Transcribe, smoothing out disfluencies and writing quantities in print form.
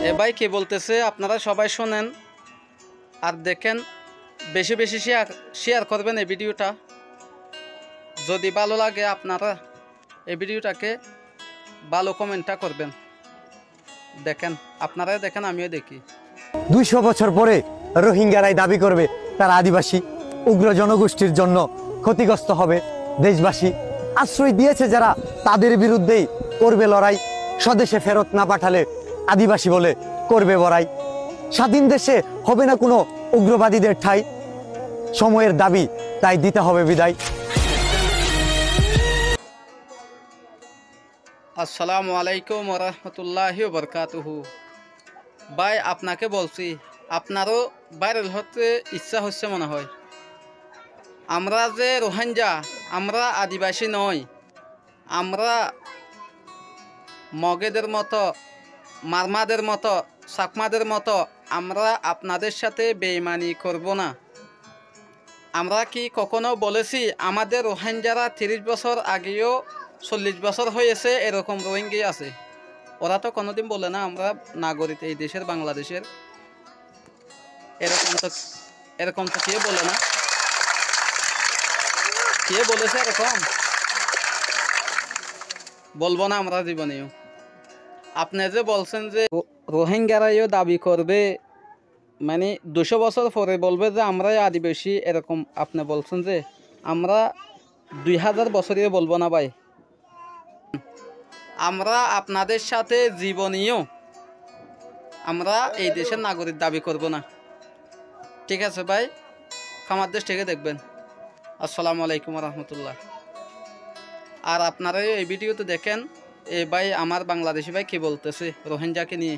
এ ভাই কি বলতেছে আপনারা সবাই শোনেন আর দেখেন, বেশি বেশি শেয়ার করবেন এই ভিডিওটা। যদি ভালো লাগে আপনারা এই ভিডিওটাকে ভালো কমেন্টটা করবেন। দেখেন, আপনারাই দেখেন, আমিও দেখি। 200 বছর পরে রোহিঙ্গারাই দাবি করবে তারা আদিবাসী। উগ্র জনগোষ্ঠীর জন্য ক্ষতিগ্রস্ত হবে দেশবাসী। আশ্রয় দিয়েছে যারা তাদের বিরুদ্ধেই করবে লড়াই। স্বদেশে ফেরত না পাঠালে আদিবাসী বলে করবে বড়াই। স্বাধীন দেশে হবে না কোনো উগ্রবাদীদের ঠাঁই। সময়ের দাবি তাই দিতে হবে বিদায়। আসসালামু আলাইকুম ওয়া রাহমাতুল্লাহি ওয়া বারাকাতুহু। ভাই আপনাকে বলছি, আপনারও ভাইরাল হতে ইচ্ছা হচ্ছে মনে হয়। আমরা যে রোহিঙ্গা, আমরা আদিবাসী নই। আমরা মগেদের মতো, মারমাদের মতো, চাকমাদের মতো আমরা আপনাদের সাথে বেইমানি করব না। আমরা কি কখনো বলেছি আমাদের রোহিঙ্গারা 30 বছর আগেও 40 বছর হয়েছে এরকম রোহিঙ্গা আছে? ওরা তো কোনোদিন বলে না আমরা নাগরিক এই দেশের, বাংলাদেশের। এরকম তো কে বলে না? কে বলেছে এরকম? বলবো না আমরা জীবনেও। আপনি যে বলছেন যে রোহিঙ্গারাইও দাবি করবে, মানে 200 বছর পরে বলবে যে আমরাই আদিবাসী, এরকম আপনি বলছেন যে আমরা 2000 বছরেও বলবো না ভাই। আমরা আপনাদের সাথে জীবনীয় আমরা এই দেশের নাগরিক দাবি করব না। ঠিক আছে ভাই, খামার দেশ থেকে দেখবেন। আসসালামু আলাইকুম রহমতুল্লাহ। আর আপনারা এই ভিডিওতে দেখেন, এই ভাই আমার বাংলাদেশি ভাই কি বলতেছে রোহিঙ্গাকে নিয়ে।